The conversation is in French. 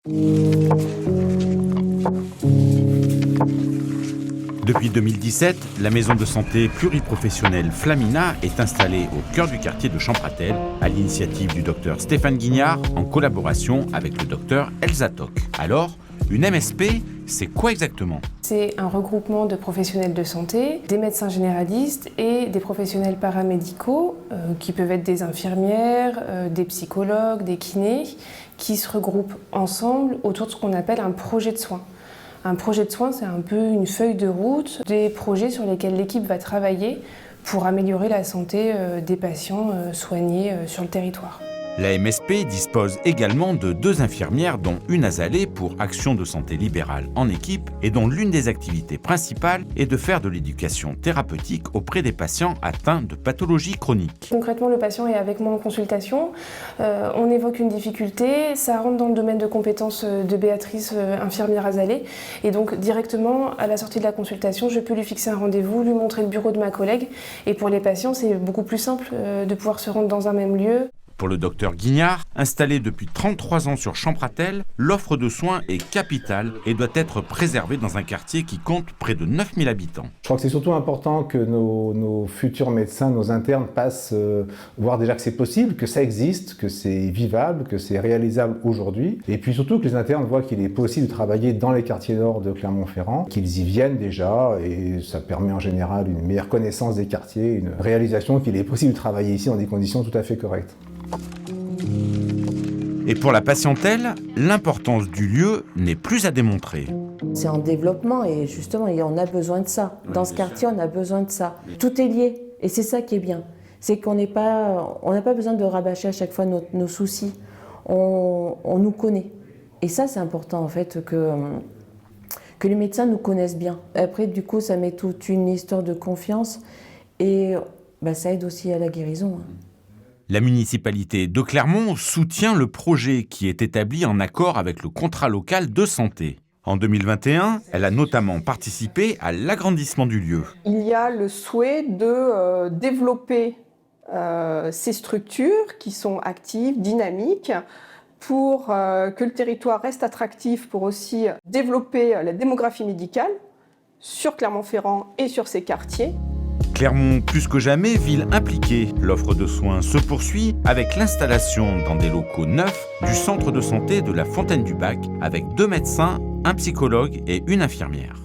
Depuis 2017, la maison de santé pluriprofessionnelle Flamina est installée au cœur du quartier de Champratel, à l'initiative du docteur Stéphane Guignard, en collaboration avec le docteur Elsa Toc. Alors, une MSP, c'est quoi exactement ? C'est un regroupement de professionnels de santé, des médecins généralistes et des professionnels paramédicaux, qui peuvent être des infirmières, des psychologues, des kinés, qui se regroupent ensemble autour de ce qu'on appelle un projet de soins. Un projet de soins, c'est un peu une feuille de route des projets sur lesquels l'équipe va travailler pour améliorer la santé des patients soignés sur le territoire. La MSP dispose également de 2 infirmières, dont une azalée pour Action de santé libérale en équipe et dont l'une des activités principales est de faire de l'éducation thérapeutique auprès des patients atteints de pathologies chroniques. Concrètement, le patient est avec moi en consultation, on évoque une difficulté, ça rentre dans le domaine de compétences de Béatrice, infirmière azalée, et donc directement à la sortie de la consultation, je peux lui fixer un rendez-vous, lui montrer le bureau de ma collègue, et pour les patients, c'est beaucoup plus simple de pouvoir se rendre dans un même lieu. Pour le docteur Guignard, installé depuis 33 ans sur Champratel, l'offre de soins est capitale et doit être préservée dans un quartier qui compte près de 9000 habitants. Je crois que c'est surtout important que nos futurs médecins, nos internes passent voir déjà que c'est possible, que ça existe, que c'est vivable, que c'est réalisable aujourd'hui. Et puis surtout que les internes voient qu'il est possible de travailler dans les quartiers nord de Clermont-Ferrand, qu'ils y viennent déjà, et ça permet en général une meilleure connaissance des quartiers, une réalisation qu'il est possible de travailler ici dans des conditions tout à fait correctes. Et pour la patientèle, l'importance du lieu n'est plus à démontrer. C'est en développement et justement, on a besoin de ça. Dans ce quartier, on a besoin de ça. Tout est lié et c'est ça qui est bien. C'est qu'on n'a pas besoin de rabâcher à chaque fois nos soucis. On nous connaît. Et ça, c'est important en fait que les médecins nous connaissent bien. Après, du coup, ça met toute une histoire de confiance et ça aide aussi à la guérison. La municipalité de Clermont soutient le projet qui est établi en accord avec le contrat local de santé. En 2021, elle a notamment participé à l'agrandissement du lieu. Il y a le souhait de développer ces structures qui sont actives, dynamiques, pour que le territoire reste attractif, pour aussi développer la démographie médicale sur Clermont-Ferrand et sur ses quartiers. Clermont, plus que jamais, ville impliquée. L'offre de soins se poursuit avec l'installation dans des locaux neufs du centre de santé de la Fontaine du Bac avec 2 médecins, un psychologue et une infirmière.